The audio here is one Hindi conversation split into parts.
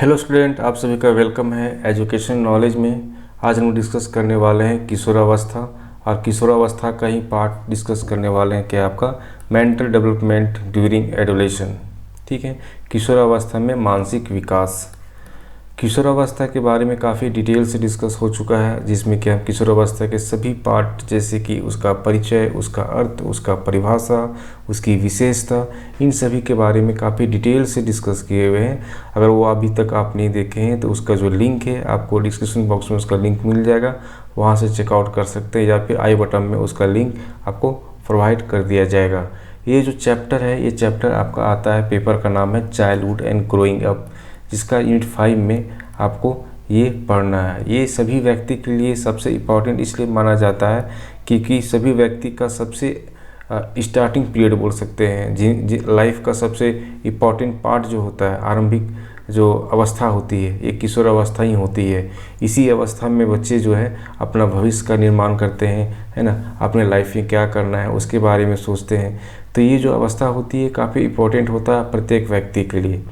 हेलो स्टूडेंट, आप सभी का वेलकम है एजुकेशन नॉलेज में। आज हम डिस्कस करने वाले हैं किशोरावस्था और किशोरावस्था का ही पार्ट डिस्कस करने वाले हैं कि आपका मेंटल डेवलपमेंट ड्यूरिंग एडोलेशन। ठीक है, किशोरावस्था में मानसिक विकास। किशोरावस्था के बारे में काफ़ी डिटेल से डिस्कस हो चुका है, जिसमें कि हम किशोरावस्था के सभी पार्ट जैसे कि उसका परिचय, उसका अर्थ, उसका परिभाषा, उसकी विशेषता, इन सभी के बारे में काफ़ी डिटेल से डिस्कस किए हुए हैं। अगर वो अभी तक आप नहीं देखे हैं तो उसका जो लिंक है आपको डिस्क्रिप्शन बॉक्स में उसका लिंक मिल जाएगा, वहाँ से चेकआउट कर सकते हैं, या फिर आई बटन में उसका लिंक आपको प्रोवाइड कर दिया जाएगा। ये जो चैप्टर है, ये चैप्टर आपका आता है, पेपर का नाम है चाइल्डहुड एंड ग्रोइंग अप, जिसका यूनिट 5 में आपको ये पढ़ना है। ये सभी व्यक्ति के लिए सबसे इम्पॉर्टेंट इसलिए माना जाता है क्योंकि सभी व्यक्ति का सबसे स्टार्टिंग पीरियड बोल सकते हैं, लाइफ का सबसे इम्पॉर्टेंट पार्ट जो होता है, आरंभिक जो अवस्था होती है, ये किशोर अवस्था ही होती है। इसी अवस्था में बच्चे जो है अपना भविष्य का निर्माण करते हैं, है ना, अपने लाइफ में क्या करना है उसके बारे में सोचते हैं। तो ये जो अवस्था होती है काफ़ी इम्पोर्टेंट होता है प्रत्येक व्यक्ति के लिए।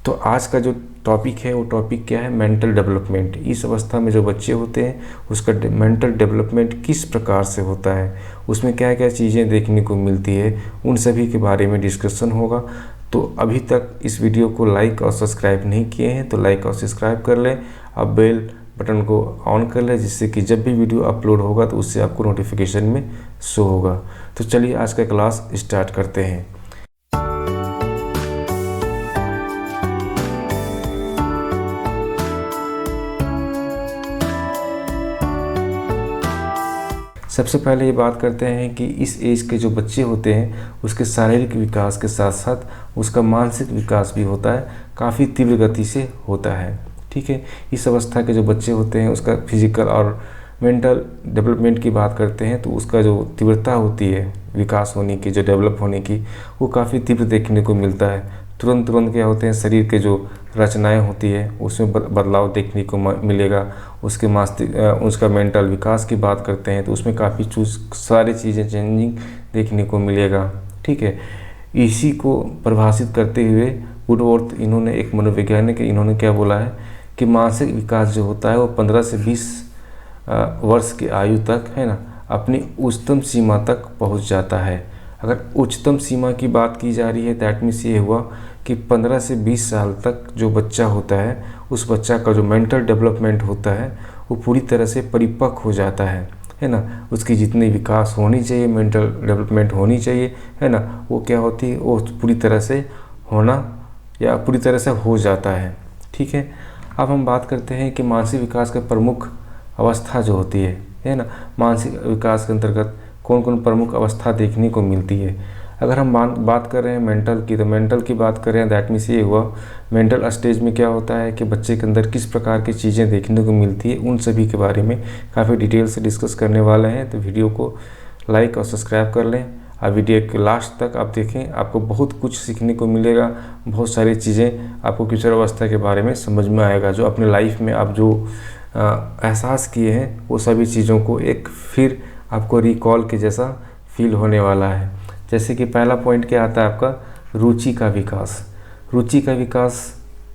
तो आज का जो टॉपिक है वो टॉपिक क्या है, मेंटल डेवलपमेंट। इस अवस्था में जो बच्चे होते हैं उसका मेंटल डेवलपमेंट किस प्रकार से होता है, उसमें क्या क्या चीज़ें देखने को मिलती है, उन सभी के बारे में डिस्कशन होगा। तो अभी तक इस वीडियो को लाइक और सब्सक्राइब नहीं किए हैं तो लाइक और सब्सक्राइब कर लें, अब बेल बटन को ऑन कर लें, जिससे कि जब भी वीडियो अपलोड होगा तो उससे आपको नोटिफिकेशन में शो होगा। तो चलिए आज का क्लास स्टार्ट करते हैं। सबसे पहले ये बात करते हैं कि इस एज के जो बच्चे होते हैं उसके शारीरिक विकास के साथ साथ उसका मानसिक विकास भी होता है, काफ़ी तीव्र गति से होता है। ठीक है, इस अवस्था के जो बच्चे होते हैं उसका फिजिकल और मेंटल डेवलपमेंट की बात करते हैं तो उसका जो तीव्रता होती है विकास होने की, जो डेवलप होने की, वो काफ़ी तीव्र देखने को मिलता है। तुरंत क्या होते हैं, शरीर के जो रचनाएं होती है उसमें बदलाव देखने को मिलेगा। उसके उसका मेंटल विकास की बात करते हैं तो उसमें काफ़ी सारी चीज़ें चेंजिंग देखने को मिलेगा। ठीक है, इसी को परिभाषित करते हुए वुडवर्थ, इन्होंने एक मनोवैज्ञानिक, इन्होंने क्या बोला है कि मानसिक विकास जो होता है वो 15 से 20 वर्ष की आयु तक, है ना, अपनी उच्चतम सीमा तक पहुंच जाता है। अगर उच्चतम सीमा की बात की जा रही है दैट मीन्स ये हुआ कि 15 से 20 साल तक जो बच्चा होता है उस बच्चा का जो मेंटल डेवलपमेंट होता है वो पूरी तरह से परिपक्व हो जाता है ना। उसकी जितनी विकास होनी चाहिए, मेंटल डेवलपमेंट होनी चाहिए, है ना, वो क्या होती है, वो पूरी तरह से होना या पूरी तरह से हो जाता है। ठीक है, अब हम बात करते हैं कि मानसिक विकास का प्रमुख अवस्था जो होती है ना, मानसिक विकास के अंतर्गत कौन कौन प्रमुख अवस्था देखने को मिलती है। अगर हम बात कर रहे हैं मेंटल की, तो मेंटल की बात कर रहे हैं दैट मीन्स ये हुआ मेंटल स्टेज में क्या होता है कि बच्चे के अंदर किस प्रकार की चीज़ें देखने को मिलती है, उन सभी के बारे में काफ़ी डिटेल से डिस्कस करने वाले हैं। तो वीडियो को लाइक और सब्सक्राइब कर लें, और वीडियो के लास्ट तक आप देखें, आपको बहुत कुछ सीखने को मिलेगा। बहुत सारी चीज़ें आपको किशोरावस्था के बारे में समझ में आएगा, जो अपने लाइफ में आप जो एहसास किए हैं वो सभी चीज़ों को एक फिर आपको रिकॉल के जैसा फील होने वाला है। जैसे कि पहला पॉइंट क्या आता है आपका, रुचि का विकास। रुचि का विकास।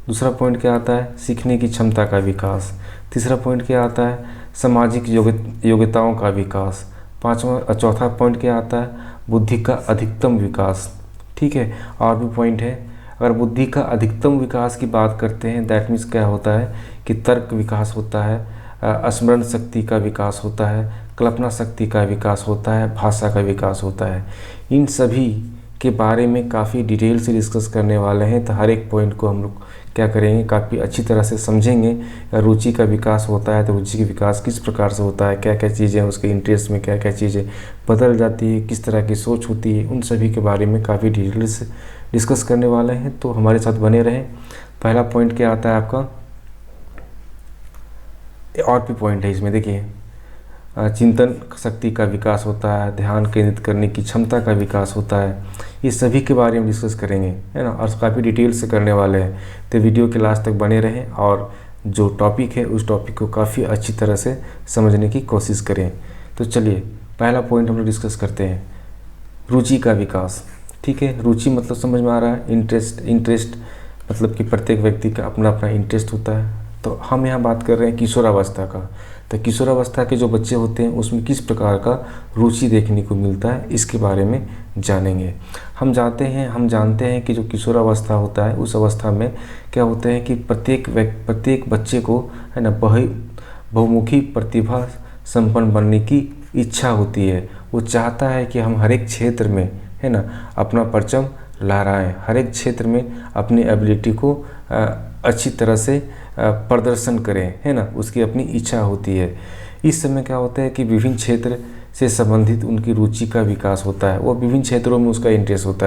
दूसरा पॉइंट क्या आता है, सीखने की क्षमता का विकास। तीसरा पॉइंट क्या आता है, सामाजिक योग्यताओं का विकास। चौथा पॉइंट क्या आता है, बुद्धि का अधिकतम विकास। ठीक है, और भी पॉइंट है। अगर बुद्धि का अधिकतम विकास की बात करते हैं दैट मीन्स क्या होता है कि तर्क विकास होता है, स्मरण शक्ति का विकास होता है, कल्पना शक्ति का विकास होता है, भाषा का विकास होता है। इन सभी के बारे में काफ़ी डिटेल से डिस्कस करने वाले हैं। तो हर एक पॉइंट को हम लोग क्या करेंगे, काफ़ी अच्छी तरह से समझेंगे। रुचि का विकास होता है तो रुचि का विकास किस प्रकार से होता है, क्या क्या चीज़ें उसके इंटरेस्ट में क्या क्या चीज़ें बदल जाती है, किस तरह की सोच होती है, उन सभी के बारे में काफ़ी डिटेल से डिस्कस करने वाले हैं। तो हमारे साथ बने रहें। पहला पॉइंट क्या आता है आपका, और भी पॉइंट है इसमें, देखिए, चिंतन शक्ति का विकास होता है, ध्यान केंद्रित करने की क्षमता का विकास होता है। ये सभी के बारे में डिस्कस करेंगे, है ना, और काफ़ी डिटेल से करने वाले हैं। तो वीडियो के लास्ट तक बने रहें और जो टॉपिक है उस टॉपिक को काफ़ी अच्छी तरह से समझने की कोशिश करें। तो चलिए पहला पॉइंट हम लोग डिस्कस करते हैं, रुचि का विकास। ठीक है, रुचि मतलब समझ में आ रहा है, इंटरेस्ट मतलब कि प्रत्येक व्यक्ति का अपना अपना इंटरेस्ट होता है। तो हम यहाँ बात कर रहे हैं किशोरावस्था का। तो किशोरावस्था के जो बच्चे होते हैं उसमें किस प्रकार का रुचि देखने को मिलता है, इसके बारे में जानेंगे। हम जानते हैं कि जो किशोरावस्था होता है उस अवस्था में क्या होता है कि प्रत्येक बच्चे को है ना बहुमुखी प्रतिभा संपन्न बनने की इच्छा होती है। वो चाहता है कि हम हर एक क्षेत्र में है ना अपना परचम लहराएं, हर एक क्षेत्र में अपनी एबिलिटी को अच्छी तरह से प्रदर्शन करें, है ना, उसकी अपनी इच्छा होती है। इस समय क्या होता है कि विभिन्न क्षेत्र से संबंधित उनकी रुचि का विकास होता है, वो विभिन्न क्षेत्रों में उसका इंटरेस्ट होता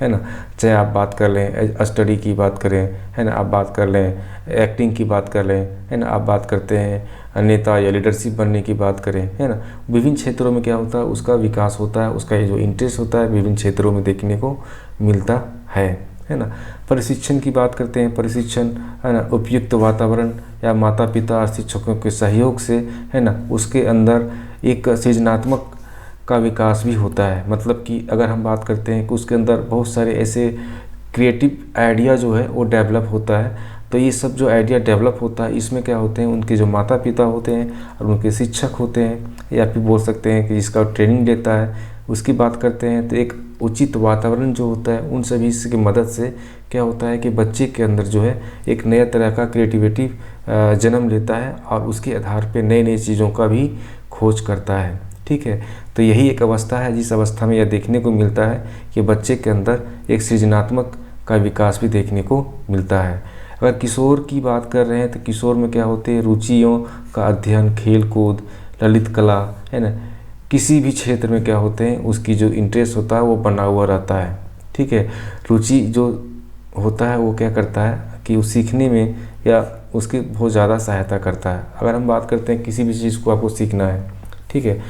है ना। चाहे आप बात कर लें स्टडी की बात करें, है ना, आप बात कर लें एक्टिंग की बात कर लें, है ना, आप बात करते हैं नेता या लीडरशिप बनने की बात करें, है ना। विभिन्न क्षेत्रों में क्या होता है, उसका विकास होता है, उसका जो इंटरेस्ट होता है विभिन्न क्षेत्रों में देखने को मिलता है ना। प्रशिक्षण की बात करते हैं, प्रशिक्षण है ना उपयुक्त वातावरण या माता पिता और शिक्षकों के सहयोग से है ना उसके अंदर एक सृजनात्मक का विकास भी होता है। मतलब कि अगर हम बात करते हैं कि उसके अंदर बहुत सारे ऐसे क्रिएटिव आइडिया जो है वो डेवलप होता है। तो ये सब जो आइडिया डेवलप होता है इसमें क्या होते हैं, उनके जो माता पिता होते हैं और उनके शिक्षक होते हैं या फिर बोल सकते हैं कि जिसका ट्रेनिंग देता है उसकी बात करते हैं। तो एक उचित वातावरण जो होता है उन सभी की मदद से क्या होता है कि बच्चे के अंदर जो है एक नया तरह का क्रिएटिविटी जन्म लेता है और उसके आधार पे नई नई चीज़ों का भी खोज करता है। ठीक है, तो यही एक अवस्था है जिस अवस्था में यह देखने को मिलता है कि बच्चे के अंदर एक सृजनात्मक का विकास भी देखने को मिलता है। अगर किशोर की बात कर रहे हैं तो किशोर में क्या होते हैं, रुचियों का अध्ययन, खेल कूद, ललित कला, है ना, किसी भी क्षेत्र में क्या होते हैं उसकी जो इंटरेस्ट होता है वो बना हुआ रहता है। ठीक है, रुचि जो होता है वो क्या करता है कि उस सीखने में या उसकी बहुत ज़्यादा सहायता करता है। अगर हम बात करते हैं किसी भी चीज़ को आपको सीखना है, ठीक है,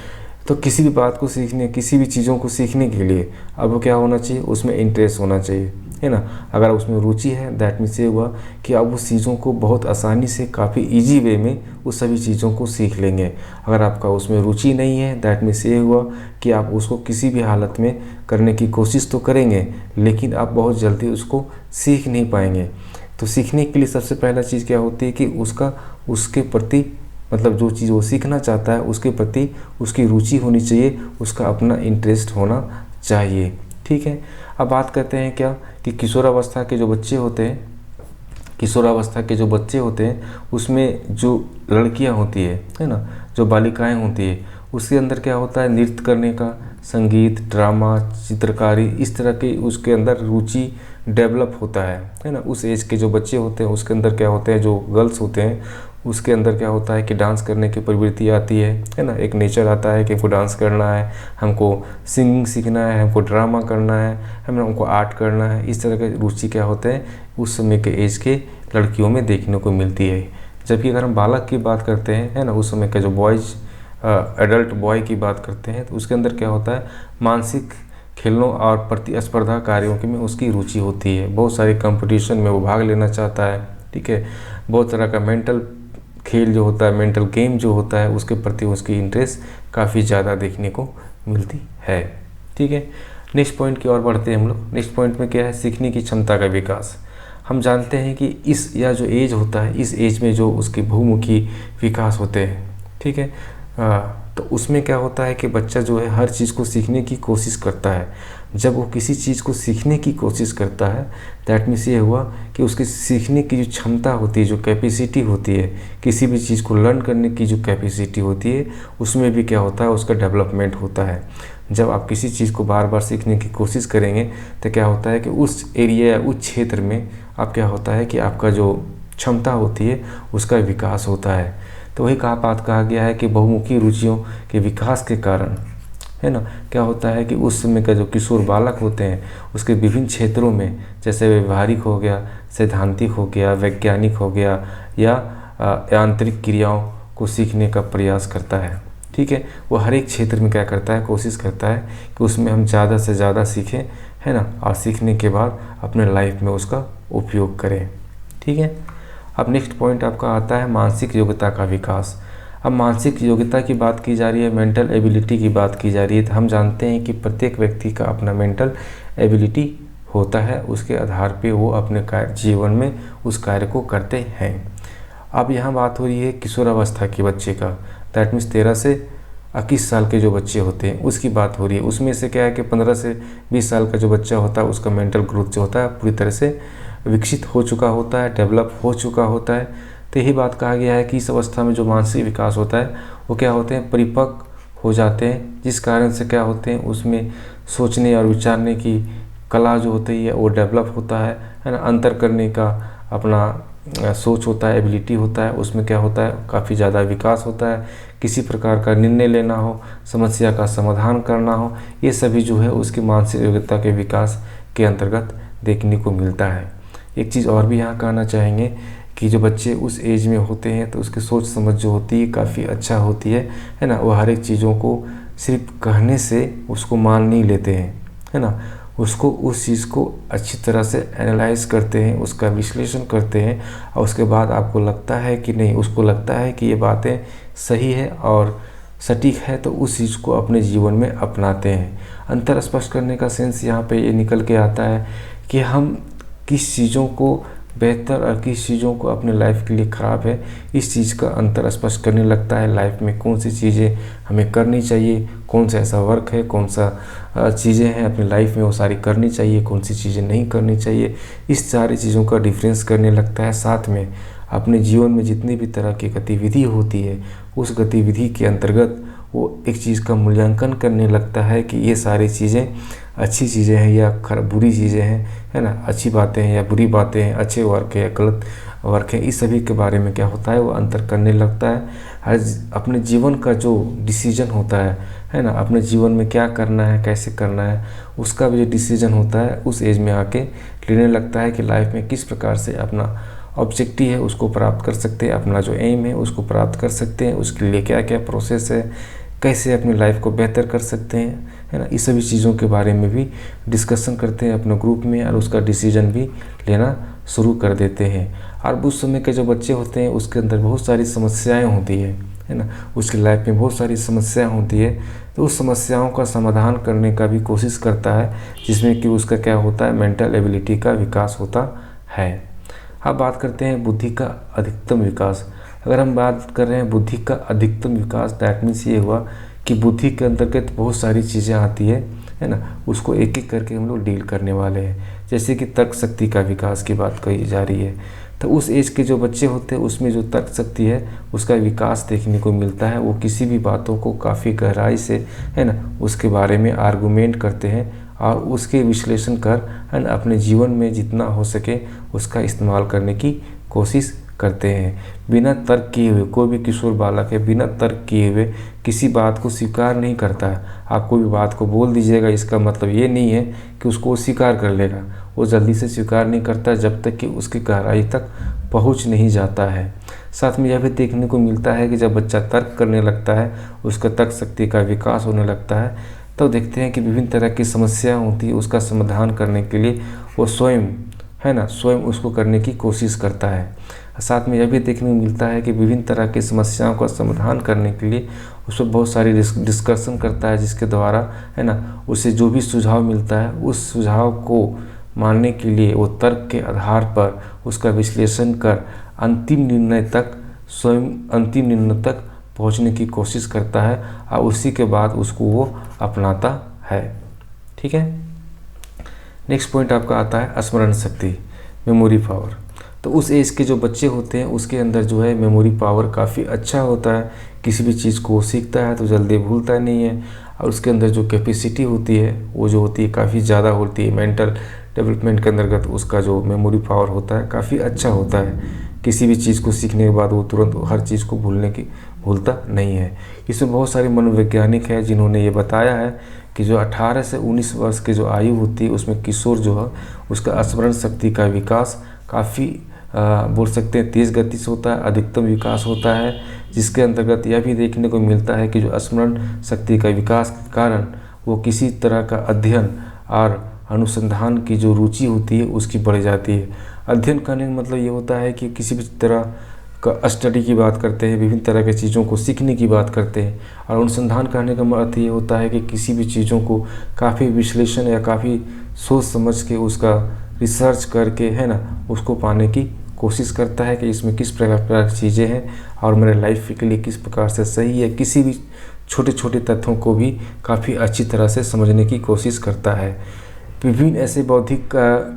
तो किसी भी बात को सीखने, किसी भी चीज़ों को सीखने के लिए अब क्या होना चाहिए, उसमें इंटरेस्ट होना चाहिए, है ना। अगर उसमें रुचि है दैट मीन्स ये हुआ कि आप उस चीज़ों को बहुत आसानी से काफ़ी इजी वे में उस सभी चीज़ों को सीख लेंगे। अगर आपका उसमें रुचि नहीं है दैट मीन्स ये हुआ कि आप उसको किसी भी हालत में करने की कोशिश तो करेंगे लेकिन आप बहुत जल्दी उसको सीख नहीं पाएंगे। तो सीखने के लिए सबसे पहला चीज़ क्या होती है कि उसके प्रति मतलब जो चीज़ वो सीखना चाहता है उसके प्रति उसकी रुचि होनी चाहिए, उसका अपना इंटरेस्ट होना चाहिए। ठीक है, अब बात करते हैं क्या कि किशोरावस्था के जो बच्चे होते हैं उसमें जो लड़कियां होती है ना, जो बालिकाएं होती है उसके अंदर क्या होता है, नृत्य करने का, संगीत, ड्रामा, चित्रकारी, इस तरह की उसके अंदर रुचि डेवलप होता है ना। उस एज के जो बच्चे होते हैं उसके अंदर क्या होते हैं, जो गर्ल्स होते हैं उसके अंदर क्या होता है कि डांस करने की प्रवृत्ति आती है ना। एक नेचर आता है कि हमको डांस करना है, हमको सिंगिंग सीखना है, हमको ड्रामा करना है, हमको आर्ट करना है। इस तरह की रुचि क्या होते हैं उस समय के एज के लड़कियों में देखने को मिलती है। जबकि अगर हम बालक की बात करते हैं, है ना, उस समय का जो बॉयज़ एडल्ट बॉय की बात करते हैं तो उसके अंदर क्या होता है, मानसिक खेलों और प्रतिस्पर्धा कार्यों की में उसकी रुचि होती है। बहुत सारे कंपटीशन में वो भाग लेना चाहता है। ठीक है, बहुत तरह का मेंटल खेल जो होता है, मेंटल गेम जो होता है उसके प्रति उसकी इंटरेस्ट काफ़ी ज़्यादा देखने को मिलती है। ठीक है, नेक्स्ट पॉइंट की ओर बढ़ते हैं हम लोग। नेक्स्ट पॉइंट में क्या है, सीखने की क्षमता का विकास। हम जानते हैं कि इस या जो एज होता है इस एज में जो उसके बहुमुखी विकास होते हैं, ठीक है, तो उसमें क्या होता है कि बच्चा जो है हर चीज़ को सीखने की कोशिश करता है। जब वो किसी चीज़ को सीखने की कोशिश करता है दैट मीन्स ये हुआ कि उसके सीखने की जो क्षमता होती है, जो कैपेसिटी होती है, किसी भी चीज़ को लर्न करने की जो कैपेसिटी होती है उसमें भी क्या होता है, उसका डेवलपमेंट होता है। जब आप किसी चीज़ को बार बार सीखने की कोशिश करेंगे तो क्या होता है कि उस एरिया या उस क्षेत्र में आप क्या होता है कि आपका जो क्षमता होती है उसका विकास होता है। तो वही बात कहा गया है कि बहुमुखी रुचियों के विकास के कारण, है ना, क्या होता है कि उस समय का जो किशोर बालक होते हैं उसके विभिन्न क्षेत्रों में, जैसे व्यवहारिक हो गया, सैद्धांतिक हो गया, वैज्ञानिक हो गया या यांत्रिक क्रियाओं को सीखने का प्रयास करता है। ठीक है, वो हर एक क्षेत्र में क्या करता है, कोशिश करता है कि उसमें हम ज़्यादा से ज़्यादा सीखें, है ना, और सीखने के बाद अपने लाइफ में उसका उपयोग करें। ठीक है, अब नेक्स्ट पॉइंट आपका आता है मानसिक योग्यता का विकास। अब मानसिक योग्यता की बात की जा रही है, मेंटल एबिलिटी की बात की जा रही है। तो हम जानते हैं कि प्रत्येक व्यक्ति का अपना मेंटल एबिलिटी होता है, उसके आधार पे वो अपने जीवन में उस कार्य को करते हैं। अब यहाँ बात हो रही है किशोरावस्था के बच्चे का, दैट मीन्स 13 से 21 साल के जो बच्चे होते हैं उसकी बात हो रही है। उसमें से क्या है कि 15 से 20 साल का जो बच्चा होता है उसका मेंटल ग्रोथ जो होता है पूरी तरह से विकसित हो चुका होता है, डेवलप हो चुका होता है। तो यही बात कहा गया है कि इस अवस्था में जो मानसिक विकास होता है वो क्या होते हैं, परिपक्व हो जाते हैं, जिस कारण से क्या होते हैं उसमें सोचने और विचारने की कला जो होती है वो डेवलप होता है ना। अंतर करने का अपना सोच होता है, एबिलिटी होता है, उसमें क्या होता है काफ़ी ज़्यादा विकास होता है। किसी प्रकार का निर्णय लेना हो, समस्या का समाधान करना हो, ये सभी जो है उसकी मानसिक योग्यता के विकास के अंतर्गत देखने को मिलता है। एक चीज़ और भी यहाँ कहना चाहेंगे कि जो बच्चे उस एज में होते हैं तो उसकी सोच समझ जो होती है काफ़ी अच्छा होती है ना। वो हर एक चीज़ों को सिर्फ कहने से उसको मान नहीं लेते हैं, है ना। उसको उस चीज़ को अच्छी तरह से एनालाइज करते हैं, उसका विश्लेषण करते हैं और उसके बाद आपको लगता है कि नहीं, उसको लगता है कि ये बातें सही है और सटीक है तो उस चीज़ को अपने जीवन में अपनाते हैं। अंतर स्पष्ट करने का सेंस यहाँ पे ये निकल के आता है कि हम किस चीज़ों को बेहतर और किस चीज़ों को अपने लाइफ के लिए ख़राब है, इस चीज़ का अंतर स्पष्ट करने लगता है। लाइफ में कौन सी चीज़ें हमें करनी चाहिए, कौन सा ऐसा वर्क है, कौन सा चीज़ें हैं अपनी लाइफ में वो सारी करनी चाहिए, कौन सी चीज़ें नहीं करनी चाहिए, इस सारी चीज़ों का डिफरेंस करने लगता है। साथ में अपने जीवन में जितनी भी तरह की गतिविधि होती है उस गतिविधि के अंतर्गत वो एक चीज़ का मूल्यांकन करने लगता है कि ये सारी चीज़ें अच्छी चीज़ें हैं या बुरी चीज़ें हैं, है ना। अच्छी बातें हैं या बुरी बातें हैं, अच्छे वर्क है या गलत वर्क है, इस सभी के बारे में क्या होता है वो अंतर करने लगता है। हर अपने जीवन का जो डिसीजन होता है ना, अपने जीवन में क्या करना है, कैसे करना है, उसका भी जो डिसीजन होता है उस एज में आके लेने लगता है कि लाइफ में किस प्रकार से अपना ऑब्जेक्टिव है उसको प्राप्त कर सकते हैं, अपना जो एम है उसको प्राप्त कर सकते हैं, उसके लिए क्या क्या प्रोसेस है, कैसे अपनी लाइफ को बेहतर कर सकते हैं, है ना। इस सभी चीज़ों के बारे में भी डिस्कशन करते हैं अपने ग्रुप में और उसका डिसीजन भी लेना शुरू कर देते हैं। और उस समय के जो बच्चे होते हैं उसके अंदर बहुत सारी समस्याएं होती है ना, उसकी लाइफ में बहुत सारी समस्याएं होती है, तो उस समस्याओं का समाधान करने का भी कोशिश करता है, जिसमें कि उसका क्या होता है मेंटल एबिलिटी का विकास होता है। अब बात करते हैं बुद्धि का अधिकतम विकास। अगर हम बात कर रहे हैं बुद्धि का अधिकतम विकास, दैट मीन्स ये हुआ कि बुद्धि के अंतर्गत बहुत सारी चीज़ें आती है ना, उसको एक एक करके हम लोग डील करने वाले हैं। जैसे कि तर्क शक्ति का विकास की बात कही जा रही है, तो उस एज के जो बच्चे होते हैं उसमें जो तर्क शक्ति है उसका विकास देखने को मिलता है। वो किसी भी बातों को काफ़ी गहराई से, है ना, उसके बारे में आर्गूमेंट करते हैं और उसके विश्लेषण कर, है ना, अपने जीवन में जितना हो सके उसका इस्तेमाल करने की कोशिश करते हैं। बिना तर्क किए हुए कोई भी किशोर बालक है बिना तर्क किए हुए किसी बात को स्वीकार नहीं करता है। आप कोई भी बात को बोल दीजिएगा, इसका मतलब ये नहीं है कि उसको स्वीकार कर लेगा। वो जल्दी से स्वीकार नहीं करता जब तक कि उसकी गहराई तक पहुंच नहीं जाता है। साथ में यह भी देखने को मिलता है कि जब बच्चा तर्क करने लगता है, उसका तर्क शक्ति का विकास होने लगता है, तो देखते हैं कि विभिन्न तरह की समस्या होती है, उसका समाधान करने के लिए वो स्वयं, है ना, स्वयं उसको करने की कोशिश करता है। साथ में यह भी देखने को मिलता है कि विभिन्न तरह की समस्याओं का समाधान करने के लिए उस पर बहुत सारी डिस्कशन करता है, जिसके द्वारा, है ना, उसे जो भी सुझाव मिलता है उस सुझाव को मानने के लिए वो तर्क के आधार पर उसका विश्लेषण कर अंतिम निर्णय तक, स्वयं अंतिम निर्णय तक पहुंचने की कोशिश करता है और उसी के बाद उसको वो अपनाता है। ठीक है। नेक्स्ट पॉइंट आपका आता है स्मरण शक्ति, मेमोरी पावर। तो उस एज के जो बच्चे होते हैं उसके अंदर जो है मेमोरी पावर काफ़ी अच्छा होता है। किसी भी चीज़ को सीखता है तो जल्दी भूलता नहीं है, और उसके अंदर जो कैपेसिटी होती है वो जो होती है काफ़ी ज़्यादा होती है। मेंटल डेवलपमेंट के अंतर्गत उसका जो मेमोरी पावर होता है काफ़ी अच्छा होता है। किसी भी चीज़ को सीखने के बाद वो तुरंत हर चीज़ को भूलता नहीं है। इसमें बहुत सारे मनोवैज्ञानिक हैं जिन्होंने ये बताया है कि जो 18 से 19 वर्ष की जो आयु होती है उसमें किशोर जो है उसका स्मरण शक्ति का विकास काफ़ी बोल सकते हैं तेज़ गति से होता है, अधिकतम विकास होता है, जिसके अंतर्गत यह भी देखने को मिलता है कि जो स्मरण शक्ति का विकास के कारण वो किसी तरह का अध्ययन और अनुसंधान की जो रुचि होती है उसकी बढ़ जाती है। अध्ययन करने का मतलब ये होता है कि किसी भी तरह का स्टडी की बात करते हैं, विभिन्न तरह के चीज़ों को सीखने की बात करते हैं। और अनुसंधान करने का अर्थ ये होता है कि किसी भी चीज़ों को काफ़ी विश्लेषण या काफ़ी सोच समझ के उसका रिसर्च करके, है ना, उसको पाने की कोशिश करता है कि इसमें किस प्रकार की चीज़ें हैं और मेरे लाइफ के लिए किस प्रकार से सही है। किसी भी छोटे छोटे तथ्यों को भी काफ़ी अच्छी तरह से समझने की कोशिश करता है। विभिन्न ऐसे बौद्धिक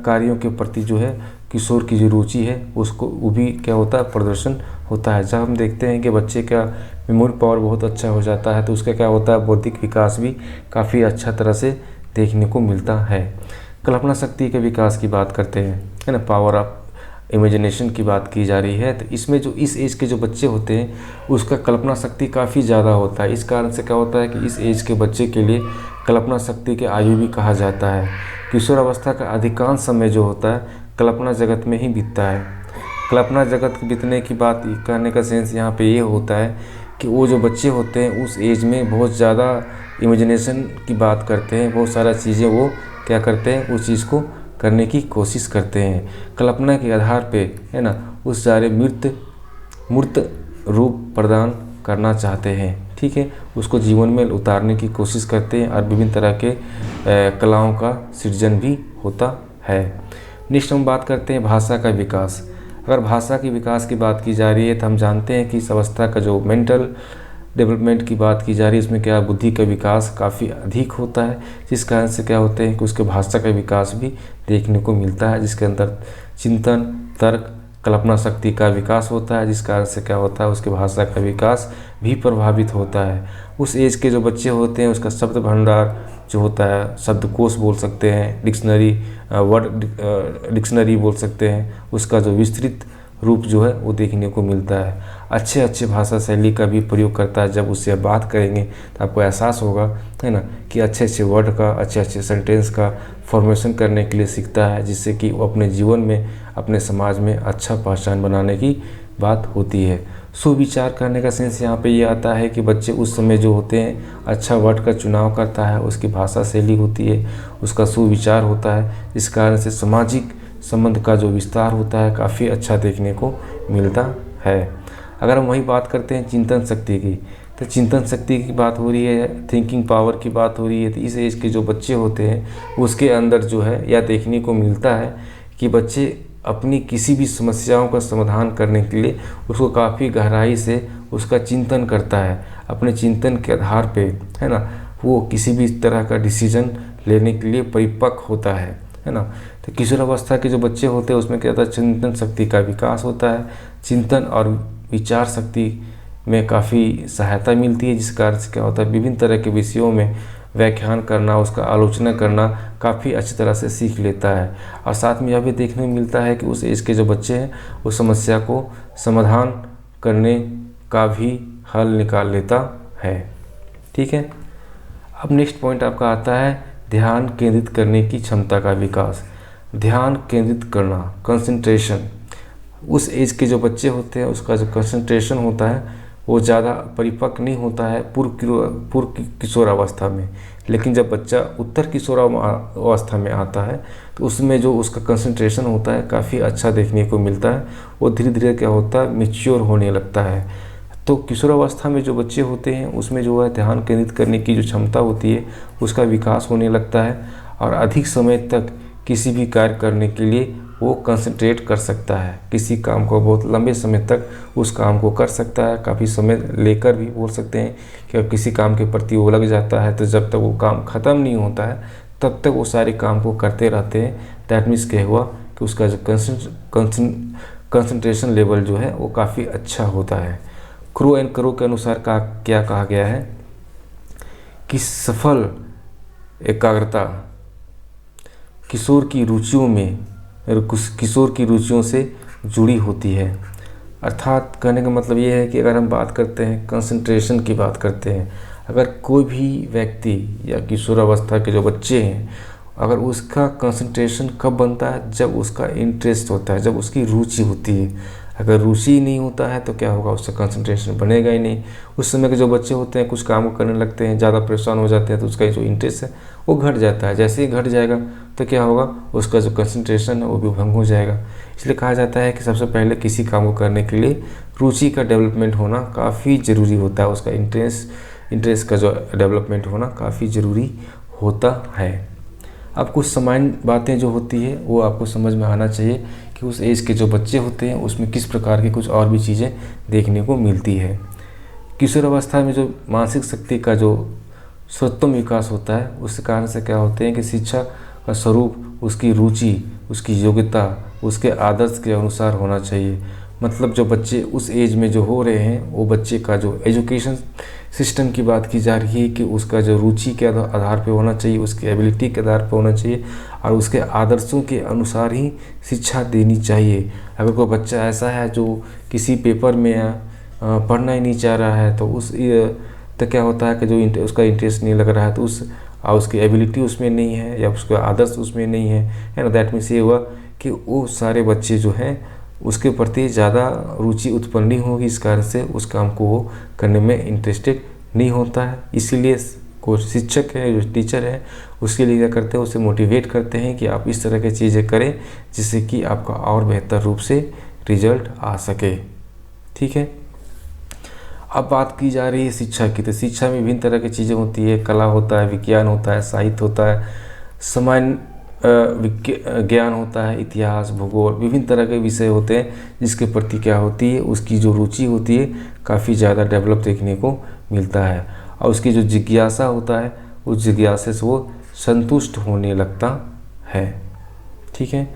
कार्यों के प्रति जो है किशोर की जो रुचि है उसको वो भी क्या होता है, प्रदर्शन होता है। जब हम देखते हैं कि बच्चे का मेमोरी पावर बहुत अच्छा हो जाता है तो उसका क्या होता है, बौद्धिक विकास भी काफ़ी अच्छा तरह से देखने को मिलता है। कल्पना शक्ति के विकास की बात करते हैं, है ना, पावर ऑफ इमेजिनेशन की बात की जा रही है। तो इसमें जो इस एज के जो बच्चे होते हैं उसका कल्पना शक्ति काफ़ी ज़्यादा होता है। इस कारण से क्या होता है कि इस एज के बच्चे के लिए कल्पना शक्ति के आयु भी कहा जाता है। किशोर अवस्था का अधिकांश समय जो होता है कल्पना जगत में ही बीतता है। कल्पना जगत बीतने की बात कहने का सेंस यहाँ पे ये होता है कि वो जो बच्चे होते हैं उस एज में बहुत ज़्यादा इमेजिनेशन की बात करते हैं, बहुत सारा चीज़ें वो क्या करते हैं, उस चीज़ को करने की कोशिश करते हैं। कल्पना के आधार पे, है ना, उस सारे मूर्त रूप प्रदान करना चाहते हैं, ठीक है, उसको जीवन में उतारने की कोशिश करते हैं और विभिन्न तरह के कलाओं का सृजन भी होता है। नेक्स्ट हम बात करते हैं भाषा का विकास। अगर भाषा के विकास की बात की जा रही है तो हम जानते हैं कि इस अवस्था का जो मेंटल डेवलपमेंट की बात की जा रही है इसमें क्या बुद्धि का विकास काफ़ी अधिक होता है, जिस कारण से क्या होते हैं कि उसके भाषा का विकास भी देखने को मिलता है, जिसके अंदर चिंतन, तर्क, कल्पना शक्ति का विकास होता है, जिस कारण से क्या होता है उसके भाषा का विकास भी प्रभावित होता है। उस एज के जो बच्चे होते हैं उसका शब्द भंडार जो होता है, शब्दकोश बोल सकते हैं, डिक्शनरी बोल सकते हैं, उसका जो विस्तृत रूप जो है वो देखने को मिलता है। अच्छे भाषा शैली का भी प्रयोग करता है। जब उससे बात करेंगे तो आपको एहसास होगा, है ना, कि अच्छे वर्ड का, अच्छे सेंटेंस का फॉर्मेशन करने के लिए सीखता है, जिससे कि वो अपने जीवन में, अपने समाज में अच्छा पहचान बनाने की बात होती है। सुविचार करने का सेंस यहाँ पे ये आता है कि बच्चे उस समय जो होते हैं अच्छा वर्ड का चुनाव करता है, उसकी भाषा शैली होती है, उसका सुविचार होता है, इस कारण से सामाजिक संबंध का जो विस्तार होता है काफ़ी अच्छा देखने को मिलता है। अगर हम वही बात करते हैं चिंतन शक्ति की, तो चिंतन शक्ति की बात हो रही है, थिंकिंग पावर की बात हो रही है, तो इस एज के जो बच्चे होते हैं उसके अंदर जो है या देखने को मिलता है कि बच्चे अपनी किसी भी समस्याओं का समाधान करने के लिए उसको काफ़ी गहराई से उसका चिंतन करता है। अपने चिंतन के आधार पे, है ना, वो किसी भी तरह का डिसीजन लेने के लिए परिपक्व होता है ना। तो किशोर अवस्था के जो बच्चे होते हैं उसमें क्या होता है, चिंतन शक्ति का विकास होता है, चिंतन और विचार शक्ति में काफ़ी सहायता मिलती है, जिस कारण से क्या होता है विभिन्न तरह के विषयों में व्याख्यान करना, उसका आलोचना करना काफ़ी अच्छी तरह से सीख लेता है। और साथ में यह भी देखने को मिलता है कि उस एज के जो बच्चे हैं उस समस्या को समाधान करने का भी हल निकाल लेता है, ठीक है। अब नेक्स्ट पॉइंट आपका आता है ध्यान केंद्रित करने की क्षमता का विकास। ध्यान केंद्रित करना, कंसंट्रेशन, उस एज के जो बच्चे होते हैं उसका जो कंसंट्रेशन होता है वो ज़्यादा परिपक्व नहीं होता है पूर्व किशोर अवस्था में। लेकिन जब बच्चा उत्तर किशोर अवस्था में आता है तो उसमें जो उसका कंसंट्रेशन होता है काफ़ी अच्छा देखने को मिलता है, वो धीरे धीरे क्या होता है मैच्योर होने लगता है। तो किशोर अवस्था में जो बच्चे होते हैं उसमें जो है ध्यान केंद्रित करने की जो क्षमता होती है उसका विकास होने लगता है और अधिक समय तक किसी भी कार्य करने के लिए वो कंसंट्रेट कर सकता है। किसी काम को बहुत लंबे समय तक उस काम को कर सकता है, काफ़ी समय लेकर भी बोल सकते हैं कि किसी काम के प्रति वो लग जाता है तो जब तक वो काम ख़त्म नहीं होता है तब तक वो सारे काम को करते रहते हैं। दैट मीन्स क्या हुआ कि उसका जो कंसंट्रेशन लेवल जो है वो काफ़ी अच्छा होता है। क्रो एंड करो के अनुसार क्या कहा गया है कि सफल एकाग्रता किशोर की रुचियों से जुड़ी होती है। अर्थात कहने का मतलब ये है कि अगर हम बात करते हैं कंसंट्रेशन की बात करते हैं, अगर कोई भी व्यक्ति या किशोर अवस्था के जो बच्चे हैं अगर उसका कंसंट्रेशन कब बनता है, जब उसका इंटरेस्ट होता है, जब उसकी रुचि होती है। अगर रुचि नहीं होता है तो क्या होगा, उसका कंसंट्रेशन बनेगा ही नहीं। उस समय के जो बच्चे होते हैं कुछ काम करने लगते हैं, ज़्यादा परेशान हो जाते हैं तो उसका जो इंटरेस्ट है वो घट जाता है। जैसे ही घट जाएगा तो क्या होगा, उसका जो कंसंट्रेशन है वो भी भंग हो जाएगा। इसलिए कहा जाता है कि सबसे पहले किसी काम को करने के लिए रुचि का डेवलपमेंट होना काफ़ी ज़रूरी होता है, उसका इंटरेस्ट का जो डेवलपमेंट होना काफ़ी ज़रूरी होता है। अब कुछ सामान्य बातें जो होती है वो आपको समझ में आना चाहिए कि उस एज के जो बच्चे होते हैं उसमें किस प्रकार की कुछ और भी चीज़ें देखने को मिलती है। किशोर अवस्था में जो मानसिक शक्ति का जो सर्वोत्तम विकास होता है उस कारण से क्या होते हैं कि शिक्षा का स्वरूप उसकी रुचि, उसकी योग्यता, उसके आदर्श के अनुसार होना चाहिए। मतलब जो बच्चे उस एज में जो हो रहे हैं वो बच्चे का जो एजुकेशन सिस्टम की बात की जा रही है कि उसका जो रुचि के आधार पे होना चाहिए, उसके एबिलिटी के आधार पे होना चाहिए और उसके आदर्शों के अनुसार ही शिक्षा देनी चाहिए। अगर कोई बच्चा ऐसा है जो किसी पेपर में पढ़ना ही नहीं चाह रहा है तो क्या होता है कि जो उसका इंटरेस्ट नहीं लग रहा है तो उसकी एबिलिटी उसमें नहीं है या उसका आदर्श उसमें नहीं है ना। दैट मीन्स ये हुआ कि वो सारे बच्चे जो हैं उसके प्रति ज़्यादा रुचि उत्पन्न नहीं होगी, इस कारण से उस काम को वो करने में इंटरेस्टेड नहीं होता है। इसीलिए कोई शिक्षक है, जो टीचर है, उसके लिए क्या करते हैं, उसे मोटिवेट करते हैं कि आप इस तरह की चीज़ें करें जिससे कि आपका और बेहतर रूप से रिजल्ट आ सके। ठीक है, अब बात की जा रही है शिक्षा की, तो शिक्षा में विभिन्न तरह की चीज़ें होती है, कला होता है, विज्ञान होता है, साहित्य होता है, सामान्य ज्ञान होता है, इतिहास, भूगोल, विभिन्न तरह के विषय होते हैं जिसके प्रति क्या होती है, उसकी जो रुचि होती है काफ़ी ज़्यादा डेवलप देखने को मिलता है और उसकी जो जिज्ञासा होता है उस जिज्ञासा से वो संतुष्ट होने लगता है। ठीक है,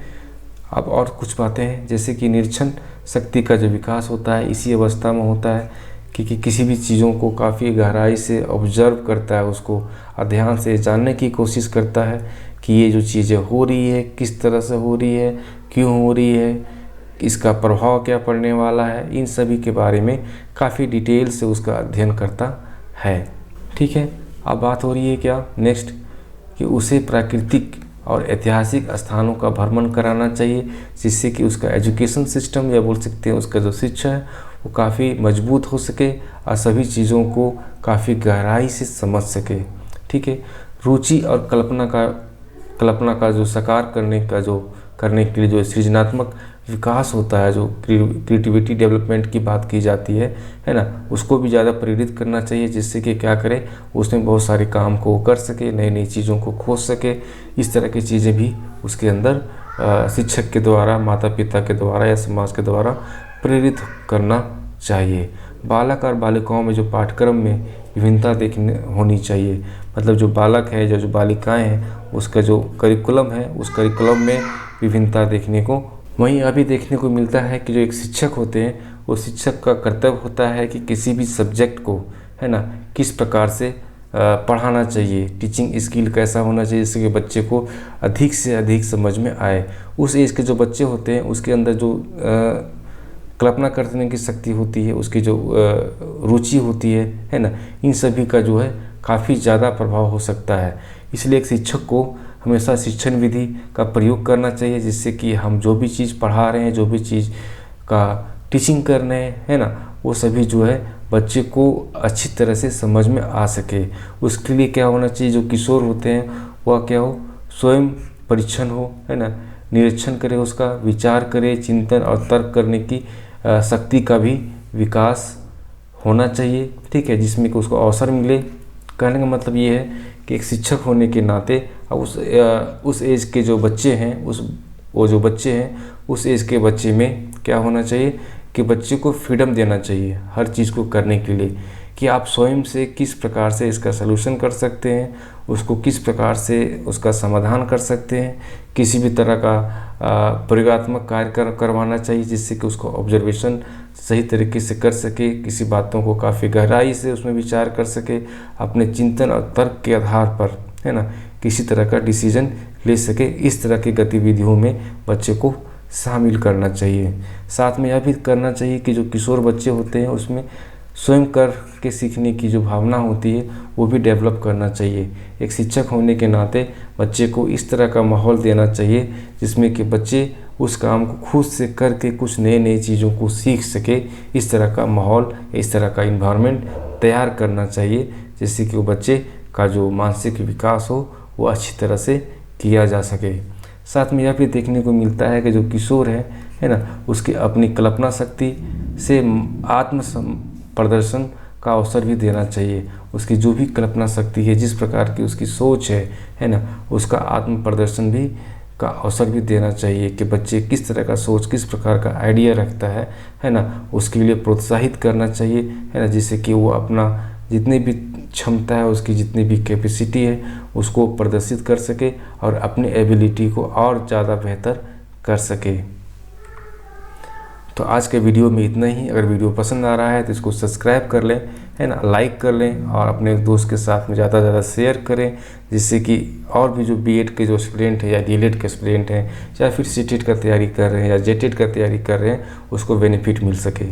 अब और कुछ बातें हैं जैसे कि निरीक्षण शक्ति का जो विकास होता है इसी अवस्था में होता है कि किसी भी चीज़ों को काफ़ी गहराई से ऑब्जर्व करता है, उसको ध्यान से जानने की कोशिश करता है कि ये जो चीज़ें हो रही है किस तरह से हो रही है, क्यों हो रही है, इसका प्रभाव क्या पड़ने वाला है, इन सभी के बारे में काफ़ी डिटेल से उसका अध्ययन करता है। ठीक है, अब बात हो रही है क्या नेक्स्ट कि उसे प्राकृतिक और ऐतिहासिक स्थानों का भ्रमण कराना चाहिए जिससे कि उसका एजुकेशन सिस्टम या बोल सकते हैं उसका जो शिक्षा है वो काफ़ी मजबूत हो सके और सभी चीज़ों को काफ़ी गहराई से समझ सके। ठीक है, रुचि और कल्पना का जो साकार करने के लिए जो सृजनात्मक विकास होता है, जो क्रिएटिविटी डेवलपमेंट की बात की जाती है ना, उसको भी ज़्यादा प्रेरित करना चाहिए जिससे कि क्या करे, उसमें बहुत सारे काम को कर सके, नई नई चीज़ों को खोज सके। इस तरह की चीज़ें भी उसके अंदर शिक्षक के द्वारा, माता पिता के द्वारा या समाज के द्वारा प्रेरित करना चाहिए। बालक और बालिकाओं में जो पाठ्यक्रम में विभिन्नता देखने होनी चाहिए, मतलब जो बालक है जो बालिकाएं हैं उसका जो करिकुलम है उस करिकुलम में विभिन्नता देखने को वहीं अभी देखने को मिलता है कि जो एक शिक्षक होते हैं वो शिक्षक का कर्तव्य होता है कि किसी भी सब्जेक्ट को है ना किस प्रकार से पढ़ाना चाहिए, टीचिंग स्किल कैसा होना चाहिए जिससे कि बच्चे को अधिक से अधिक समझ में आए। उस एज के जो बच्चे होते हैं उसके अंदर जो कल्पना करने की शक्ति होती है, उसकी जो रुचि होती है ना, इन सभी का जो है काफ़ी ज़्यादा प्रभाव हो सकता है। इसलिए एक शिक्षक को हमेशा शिक्षण विधि का प्रयोग करना चाहिए जिससे कि हम जो भी चीज़ पढ़ा रहे हैं, जो भी चीज़ का टीचिंग कर रहे हैं है ना, वो सभी जो है बच्चे को अच्छी तरह से समझ में आ सके। उसके लिए क्या होना चाहिए, जो किशोर होते हैं वह क्या हो, स्वयं परीक्षण हो है ना, निरीक्षण करे, उसका विचार करे, चिंतन और तर्क करने की शक्ति का भी विकास होना चाहिए। ठीक है, जिसमें कि उसको अवसर मिले। कहने का मतलब ये है कि एक शिक्षक होने के नाते उस एज के जो बच्चे हैं उस एज के बच्चे में क्या होना चाहिए कि बच्चे को फ्रीडम देना चाहिए हर चीज़ को करने के लिए, कि आप स्वयं से किस प्रकार से इसका सलूशन कर सकते हैं, उसको किस प्रकार से उसका समाधान कर सकते हैं। किसी भी तरह का प्रयोगात्मक कार्य करवाना चाहिए जिससे कि उसको ऑब्जर्वेशन सही तरीके से कर सके, किसी बातों को काफ़ी गहराई से उसमें विचार कर सके, अपने चिंतन और तर्क के आधार पर है ना किसी तरह का डिसीजन ले सके। इस तरह की गतिविधियों में बच्चे को शामिल करना चाहिए। साथ में यह भी करना चाहिए कि जो किशोर बच्चे होते हैं उसमें स्वयं कर के सीखने की जो भावना होती है वो भी डेवलप करना चाहिए। एक शिक्षक होने के नाते बच्चे को इस तरह का माहौल देना चाहिए जिसमें कि बच्चे उस काम को खुद से करके कुछ नए नई चीज़ों को सीख सके, इस तरह का माहौल, इस तरह का इन्वायरमेंट तैयार करना चाहिए, जिससे कि वो बच्चे का जो मानसिक विकास हो वो अच्छी तरह से किया जा सके। साथ में यह भी देखने को मिलता है कि जो किशोर है ना, उसकी अपनी कल्पना शक्ति से आत्म प्रदर्शन का अवसर भी देना चाहिए। उसकी जो भी कल्पना शक्ति है, जिस प्रकार की उसकी सोच है ना, उसका आत्म प्रदर्शन भी का अवसर भी देना चाहिए कि बच्चे किस तरह का सोच, किस प्रकार का आइडिया रखता है ना, उसके लिए प्रोत्साहित करना चाहिए, है ना, जिससे कि वो अपना जितनी भी क्षमता है, उसकी जितनी भी कैपेसिटी है, उसको प्रदर्शित कर सके और अपनी एबिलिटी को और ज़्यादा बेहतर कर सके। तो आज के वीडियो में इतना ही। अगर वीडियो पसंद आ रहा है तो इसको सब्सक्राइब कर लें, है ना, लाइक कर लें और अपने दोस्त के साथ में ज़्यादा से ज़्यादा शेयर करें, जिससे कि और भी जो बीएड के जो स्टूडेंट हैं या डीएलएड के स्टूडेंट हैं या फिर सीटेट का तैयारी कर रहे हैं या जेटेट का तैयारी कर रहे हैं, उसको बेनिफिट मिल सके।